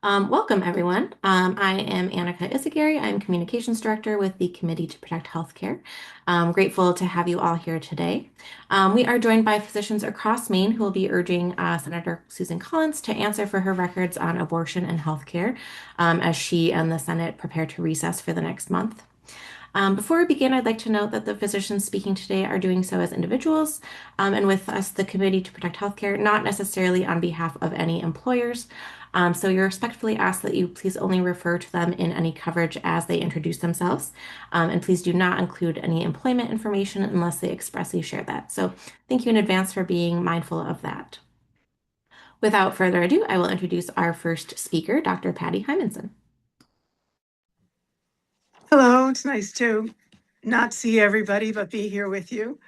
Welcome, everyone. I am Annika Isagary. I'm Communications Director with the Committee to Protect Healthcare. I'm grateful to have you all here today. We are joined by physicians across Maine who will be urging Senator Susan Collins to answer for her records on abortion and healthcare as she and the Senate prepare to recess for the next month. Before we begin, I'd like to note that the physicians speaking today are doing so as individuals and with us, the Committee to Protect Healthcare, not necessarily on behalf of any employers. So you're respectfully asked that you please only refer to them in any coverage as they introduce themselves. And please do not include any employment information unless they expressly share that. So thank you in advance for being mindful of that. Without further ado, I will introduce our first speaker, Dr. Patty Hymanson. Hello, it's nice to not see everybody, but be here with you.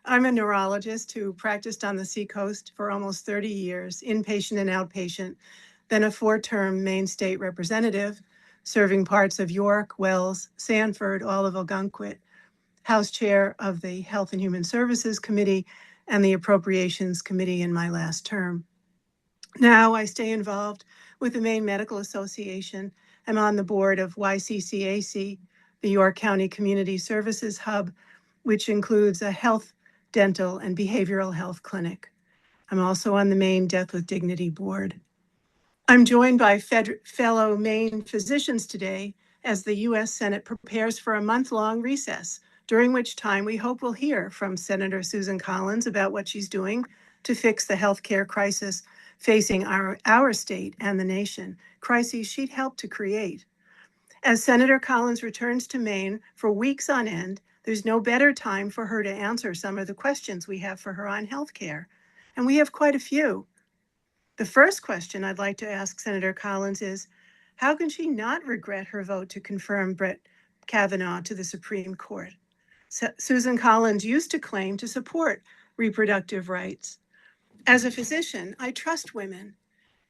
I'm a neurologist who practiced on the Seacoast for almost 30 years, inpatient and outpatient, then a 4-term Maine state representative, serving parts of York, Wells, Sanford, all of Algonquin, House Chair of the Health and Human Services Committee and the Appropriations Committee in my last term. Now I stay involved with the Maine Medical Association. I'm on the board of YCCAC, the York County Community Services Hub, which includes a health, dental, and behavioral health clinic. I'm also on the Maine Death with Dignity board. I'm joined by fellow Maine physicians today as the U.S. Senate prepares for a month-long recess, during which time we hope we'll hear from Senator Susan Collins about what she's doing to fix the healthcare crisis facing our state and the nation, crises she'd helped to create. As Senator Collins returns to Maine for weeks on end, there's no better time for her to answer some of the questions we have for her on healthcare. And we have quite a few. The first question I'd like to ask Senator Collins is, how can she not regret her vote to confirm Brett Kavanaugh to the Supreme Court? Susan Collins used to claim to support reproductive rights. As a physician, I trust women,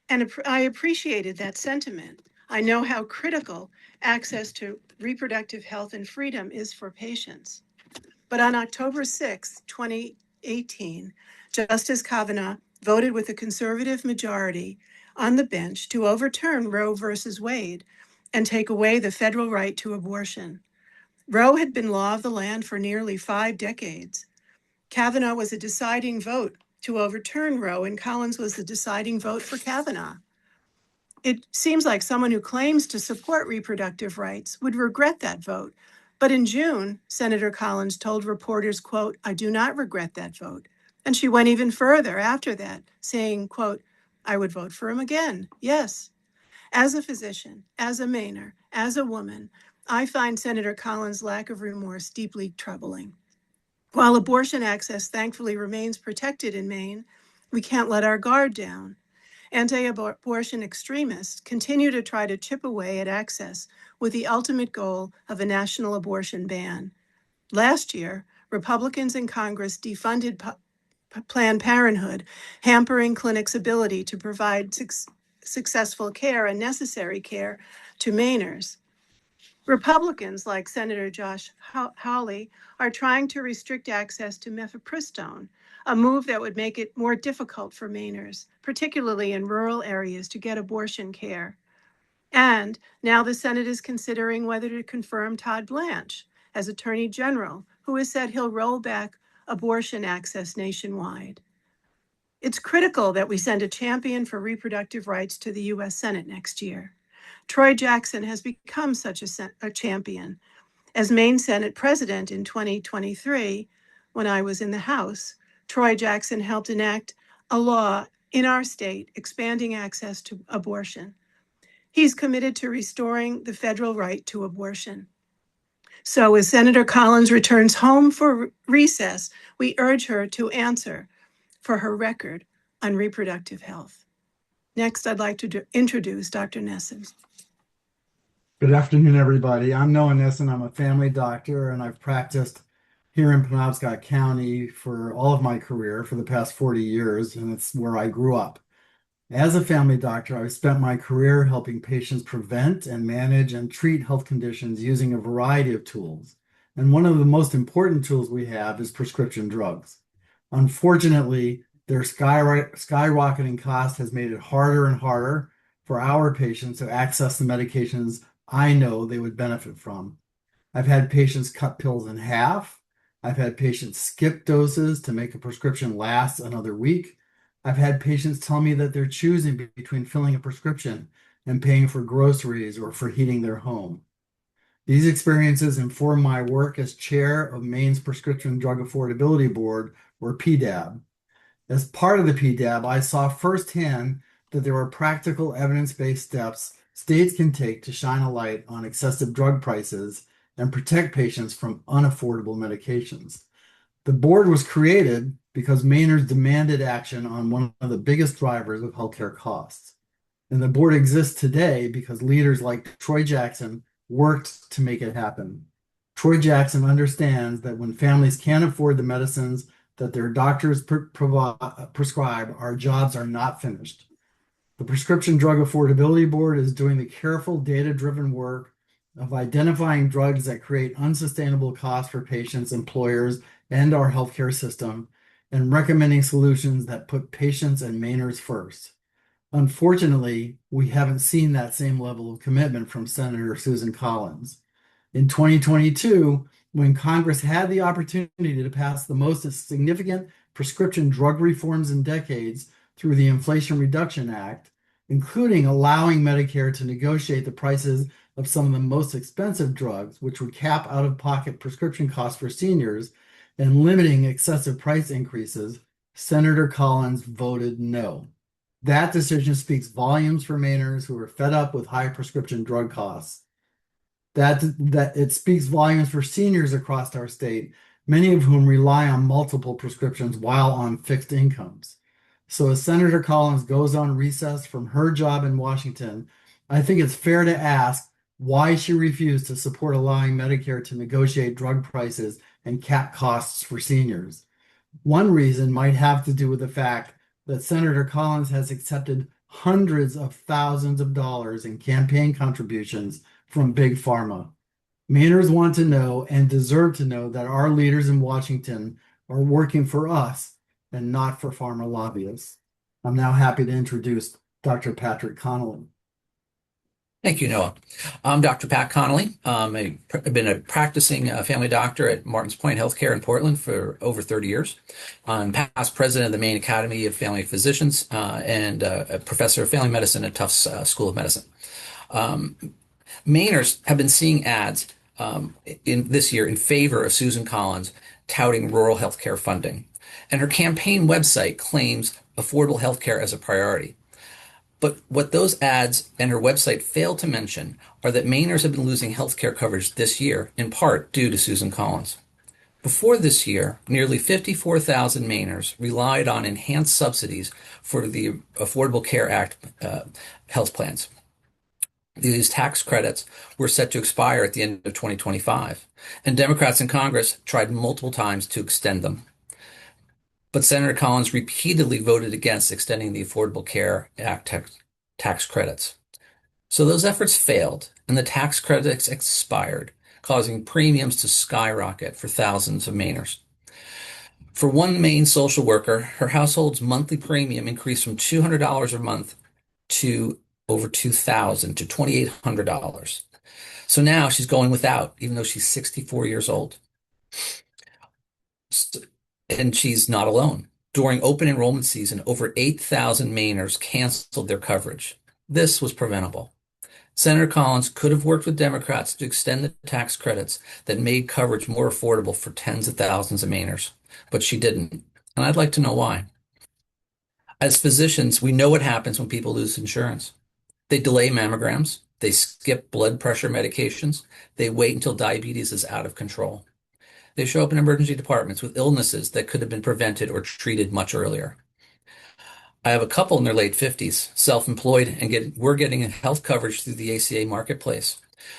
and I appreciated that sentiment. I know how critical access to reproductive health and freedom is for patients. But on October 6, 2018, Justice Kavanaugh voted with a conservative majority on the bench to overturn Roe versus Wade and take away the federal right to abortion. Roe had been law of the land for nearly 5 decades. Kavanaugh was a deciding vote to overturn Roe, and Collins was the deciding vote for Kavanaugh. It seems like someone who claims to support reproductive rights would regret that vote. But in June, Senator Collins told reporters, quote, "I do not regret that vote." And she went even further after that, saying, quote, "I would vote for him again, yes." As a physician, as a Mainer, as a woman, I find Senator Collins' lack of remorse deeply troubling. While abortion access thankfully remains protected in Maine, we can't let our guard down. Anti-abortion extremists continue to try to chip away at access with the ultimate goal of a national abortion ban. Last year, Republicans in Congress defunded Planned Parenthood, hampering clinics' ability to provide successful care and necessary care to Mainers. Republicans like Senator Josh Hawley are trying to restrict access to mifepristone, a move that would make it more difficult for Mainers, particularly in rural areas, to get abortion care. And now the Senate is considering whether to confirm Todd Blanche as Attorney General, who has said he'll roll back abortion access nationwide. It's critical that we send a champion for reproductive rights to the U.S. Senate next year. Troy Jackson has become such a champion. As Maine Senate President in 2023, when I was in the House, Troy Jackson helped enact a law in our state expanding access to abortion. He's committed to restoring the federal right to abortion. So as Senator Collins returns home for recess, we urge her to answer for her record on reproductive health. Next, I'd like to introduce Dr. Nesson. Good afternoon, everybody. I'm Noah Nesson. I'm a family doctor, and I've practiced here in Penobscot County for all of my career for the past 40 years, and it's where I grew up. As a family doctor, I've spent my career helping patients prevent and manage and treat health conditions using a variety of tools. And one of the most important tools we have is prescription drugs. Unfortunately, their skyrocketing cost has made it harder and harder for our patients to access the medications I know they would benefit from. I've had patients cut pills in half. I've had patients skip doses to make a prescription last another week. I've had patients tell me that they're choosing between filling a prescription and paying for groceries or for heating their home. These experiences inform my work as chair of Maine's Prescription Drug Affordability Board, or PDAB. As part of the PDAB, I saw firsthand that there are practical evidence-based steps states can take to shine a light on excessive drug prices and protect patients from unaffordable medications. The board was created because Mainers demanded action on one of the biggest drivers of healthcare costs. And the board exists today because leaders like Troy Jackson worked to make it happen. Troy Jackson understands that when families can't afford the medicines that their doctors prescribe, our jobs are not finished. The Prescription Drug Affordability Board is doing the careful, data-driven work of identifying drugs that create unsustainable costs for patients, employers, and our healthcare system, and recommending solutions that put patients and Mainers first. Unfortunately, we haven't seen that same level of commitment from Senator Susan Collins. In 2022, when Congress had the opportunity to pass the most significant prescription drug reforms in decades through the Inflation Reduction Act, including allowing Medicare to negotiate the prices of some of the most expensive drugs, which would cap out-of-pocket prescription costs for seniors, and limiting excessive price increases, Senator Collins voted no. That decision speaks volumes for Mainers who are fed up with high prescription drug costs. That it speaks volumes for seniors across our state, many of whom rely on multiple prescriptions while on fixed incomes. So as Senator Collins goes on recess from her job in Washington, I think it's fair to ask why she refused to support allowing Medicare to negotiate drug prices and cap costs for seniors. One reason might have to do with the fact that Senator Collins has accepted hundreds of thousands of dollars in campaign contributions from Big Pharma. Mainers want to know and deserve to know that our leaders in Washington are working for us and not for pharma lobbyists. I'm now happy to introduce Dr. Patrick Connolly. Thank you, Noah. I'm Dr. Pat Connolly. I've been a practicing family doctor at Martins Point Healthcare in Portland for over 30 years. I'm past president of the Maine Academy of Family Physicians and a professor of family medicine at Tufts School of Medicine. Mainers have been seeing ads in this year in favor of Susan Collins touting rural healthcare funding. And her campaign website claims affordable healthcare as a priority. But what those ads and her website fail to mention are that Mainers have been losing healthcare coverage this year, in part due to Susan Collins. Before this year, nearly 54,000 Mainers relied on enhanced subsidies for the Affordable Care Act health plans. These tax credits were set to expire at the end of 2025, and Democrats in Congress tried multiple times to extend them. But Senator Collins repeatedly voted against extending the Affordable Care Act tax credits. So those efforts failed, and the tax credits expired, causing premiums to skyrocket for thousands of Mainers. For one Maine social worker, her household's monthly premium increased from $200 a month to over $2,000 to $2,800. So now she's going without, even though she's 64 years old. And she's not alone. During open enrollment season, over 8,000 Mainers canceled their coverage. This was preventable. Senator Collins could have worked with Democrats to extend the tax credits that made coverage more affordable for tens of thousands of Mainers, but she didn't. And I'd like to know why. As physicians, we know what happens when people lose insurance. They delay mammograms, they skip blood pressure medications, they wait until diabetes is out of control. They show up in emergency departments with illnesses that could have been prevented or treated much earlier. I have a couple in their late 50s, self-employed, and we're getting health coverage through the ACA marketplace.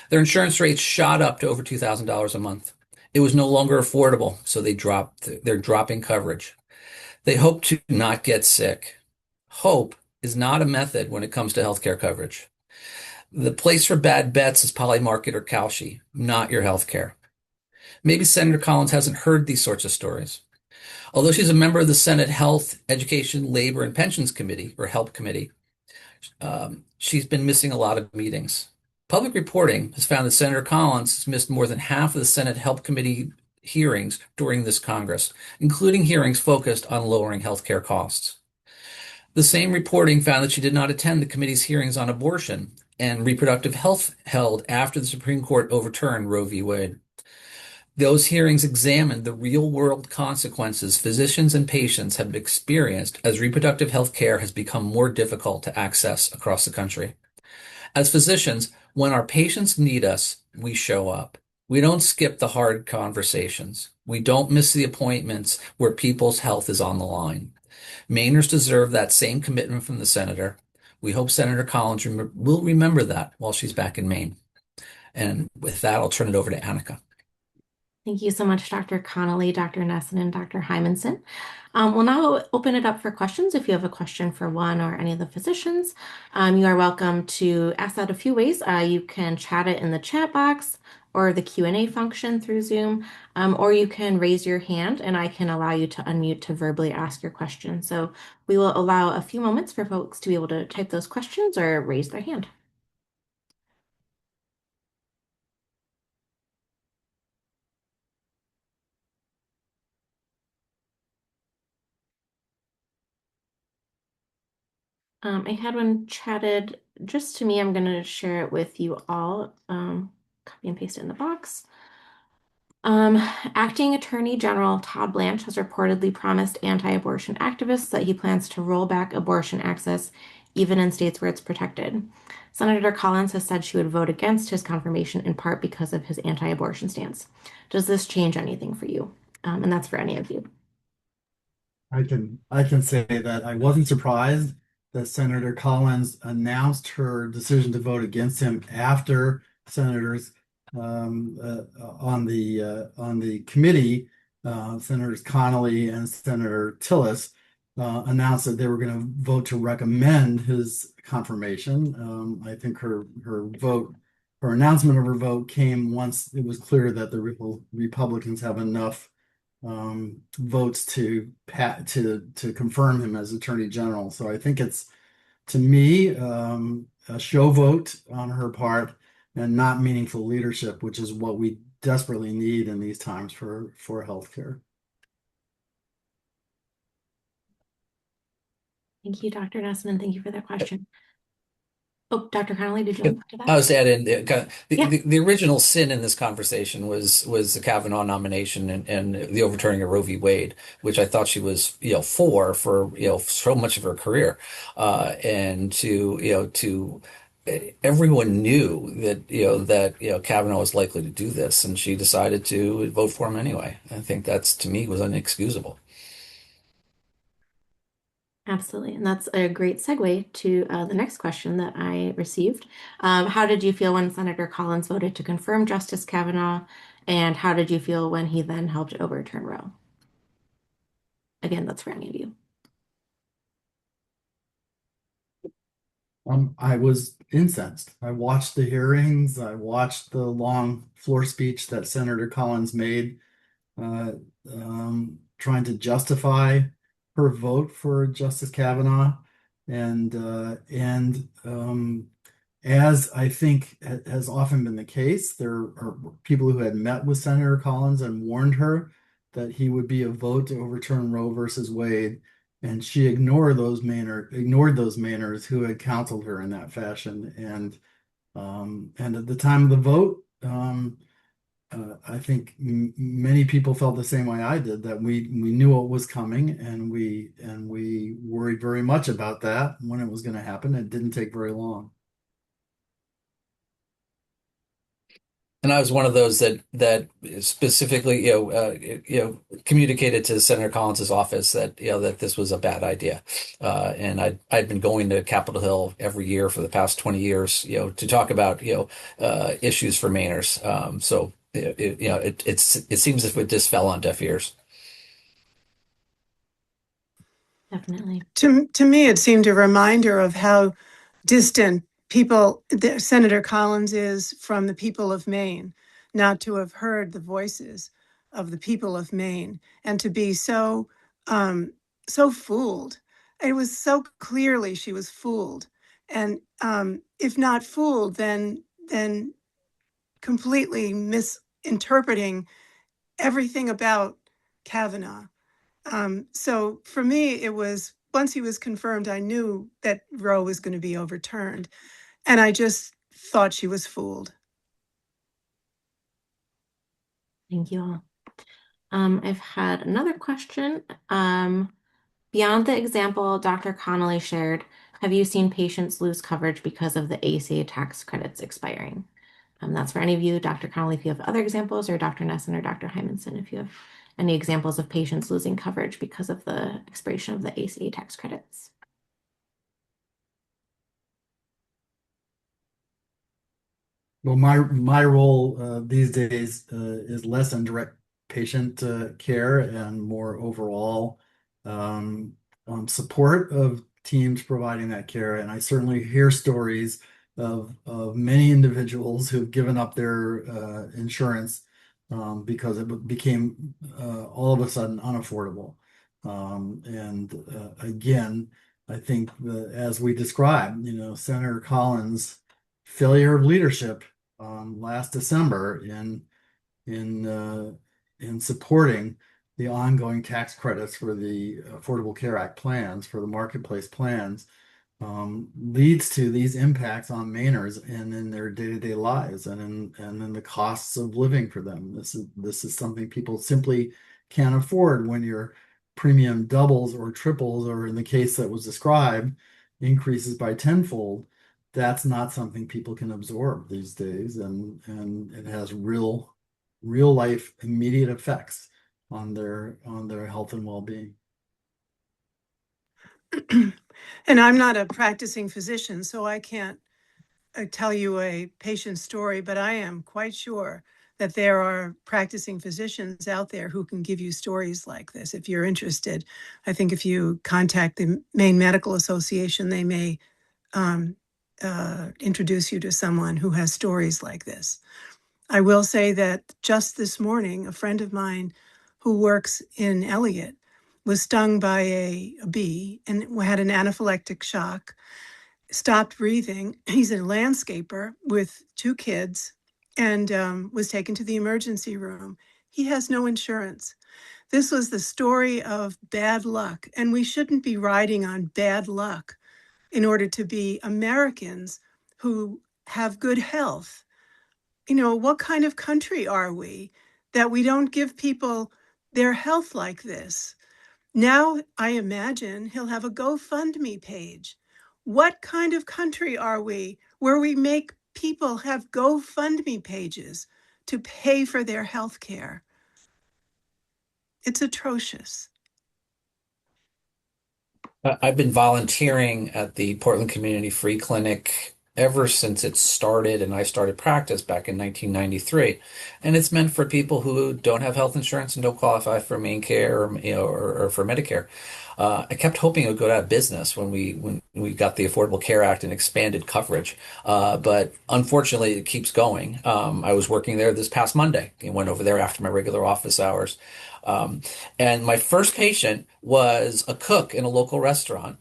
Their insurance rates shot up to over $2,000 a month. It was no longer affordable, so they're dropping coverage. They hope to not get sick. Hope is not a method when it comes to healthcare coverage. The place for bad bets is Polymarket or Kalshi, not your healthcare. Maybe Senator Collins hasn't heard these sorts of stories. Although she's a member of the Senate Health, Education, Labor, and Pensions Committee, or HELP Committee, She's been missing a lot of meetings. Public reporting has found that Senator Collins has missed more than half of the Senate Help Committee hearings during this Congress, including hearings focused on lowering health care costs. The same reporting found that she did not attend the committee's hearings on abortion and reproductive health held after the Supreme Court overturned Roe v. Wade. Those hearings examined the real-world consequences physicians and patients have experienced as reproductive health care has become more difficult to access across the country. As physicians, when our patients need us, we show up. We don't skip the hard conversations. We don't miss the appointments where people's health is on the line. Mainers deserve that same commitment from the senator. We hope Senator Collins will remember that while she's back in Maine. And with that, I'll turn it over to Annika. Thank you so much, Dr. Connolly, Dr. Nesson, and Dr. Hymanson. We'll now open it up for questions. If you have a question for one or any of the physicians, you are welcome to ask that a few ways. You can chat it in the chat box or the Q&A function through Zoom, or you can raise your hand and I can allow you to unmute to verbally ask your question. So we will allow a few moments for folks to be able to type those questions or raise their hand. I had one chatted just to me. I'm going to share it with you all. Copy and paste it in the box. Acting Attorney General Todd Blanche has reportedly promised anti-abortion activists that he plans to roll back abortion access even in states where it's protected. Senator Collins has said she would vote against his confirmation in part because of his anti-abortion stance. Does this change anything for you? And that's for any of you. I can say that I wasn't surprised that Senator Collins announced her decision to vote against him after senators on the committee, Senators Connolly and Senator Tillis announced that they were going to vote to recommend his confirmation. I think her announcement of her vote came once it was clear that the Republicans have enough votes to confirm him as Attorney General. So I think it's, to me, a show vote on her part and not meaningful leadership, which is what we desperately need in these times for healthcare. Thank you, Dr. Nesson, and thank you for that question. Oh, Dr. Connolly, did you want to I that? was adding Yeah. the original sin in this conversation was the Kavanaugh nomination and the overturning of Roe v. Wade, which I thought she was for so much of her career, and to everyone knew that Kavanaugh was likely to do this, and she decided to vote for him anyway. I think that's, to me, was inexcusable. Absolutely. And that's a great segue to the next question that I received. How did you feel when Senator Collins voted to confirm Justice Kavanaugh? And how did you feel when he then helped overturn Roe? Again, that's for any of you. I was incensed. I watched the hearings. I watched the long floor speech that Senator Collins made, uh, trying to justify her vote for Justice Kavanaugh, and as I think has often been the case, there are people who had met with Senator Collins and warned her that he would be a vote to overturn Roe versus Wade, and she ignored those Mainers who had counseled her in that fashion. And at the time of the vote, I think many people felt the same way I did, that we knew what was coming, and we worried very much about that when it was going to happen. It didn't take very long. And I was one of those that specifically, communicated to Senator Collins's office that that this was a bad idea, and I'd been going to Capitol Hill every year for the past 20 years, to talk about issues for Mainers. So it seems as if it just fell on deaf ears. Definitely. To me, it seemed a reminder of how distant Senator Collins is from the people of Maine, not to have heard the voices of the people of Maine, and to be so fooled. It was so clearly she was fooled. And if not fooled, then completely misinterpreting everything about Kavanaugh. So for me, it was once he was confirmed, I knew that Roe was going to be overturned. And I just thought she was fooled. Thank you all. I've had another question. Beyond the example Dr. Connolly shared, have you seen patients lose coverage because of the ACA tax credits expiring? That's for any of you, Dr. Connolly, if you have other examples, or Dr. Nesson or Dr. Hymanson, if you have any examples of patients losing coverage because of the expiration of the ACA tax credits. Well, my role these days is less on direct patient care and more overall um, support of teams providing that care. And I certainly hear stories of many individuals who've given up their insurance because it became all of a sudden unaffordable. And again, I think as we described, Senator Collins' failure of leadership last December in supporting the ongoing tax credits for the Affordable Care Act plans, for the marketplace plans, leads to these impacts on Mainers and in their day-to-day lives and in the costs of living for them. This is something people simply can't afford when your premium doubles or triples, or in the case that was described, increases by tenfold. That's not something people can absorb these days, and it has real life immediate effects on their health and well-being. And I'm not a practicing physician, so I can't tell you a patient story, but I am quite sure that there are practicing physicians out there who can give you stories like this. If you're interested, I think if you contact the Maine Medical Association, they may introduce you to someone who has stories like this. I will say that just this morning, a friend of mine who works in Elliott was stung by a bee and had an anaphylactic shock, stopped breathing. He's a landscaper with two kids and was taken to the emergency room. He has no insurance. This was the story of bad luck, and we shouldn't be riding on bad luck in order to be Americans who have good health. What kind of country are we that we don't give people their health like this? Now, I imagine he'll have a GoFundMe page. What kind of country are we where we make people have GoFundMe pages to pay for their health care? It's atrocious. I've been volunteering at the Portland Community Free Clinic ever since it started, and I started practice back in 1993. And it's meant for people who don't have health insurance and don't qualify for Maine Care or for Medicare. I kept hoping it would go out of business when we got the Affordable Care Act and expanded coverage, but unfortunately, it keeps going. I was working there this past Monday. I went over there after my regular office hours. Um, and my first patient was a cook in a local restaurant,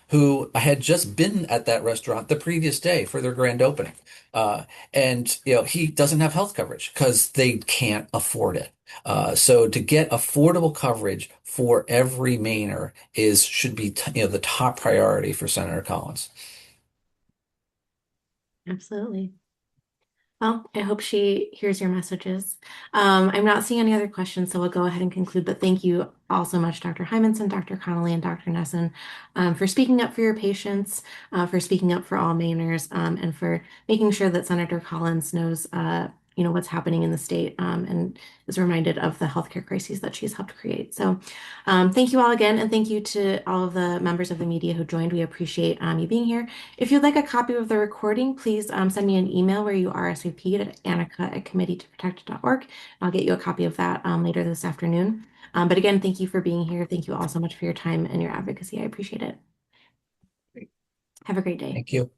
who I had just been at that restaurant the previous day for their grand opening. And he doesn't have health coverage because they can't afford it. So to get affordable coverage for every Mainer should be the top priority for Senator Collins. Absolutely. Well, I hope she hears your messages. I'm not seeing any other questions, so we'll go ahead and conclude. But thank you all so much, Dr. Hymanson, Dr. Connolly, and Dr. Nesson, for speaking up for your patients, for speaking up for all Mainers, and for making sure that Senator Collins knows, what's happening in the state, and is reminded of the healthcare crises that she's helped create. So, thank you all again, and thank you to all of the members of the media who joined. We appreciate you being here. If you'd like a copy of the recording, please send me an email where you RSVP at annika@committeetoprotect.org. I'll get you a copy of that later this afternoon. But again, thank you for being here. Thank you all so much for your time and your advocacy. I appreciate it. Have a great day. Thank you.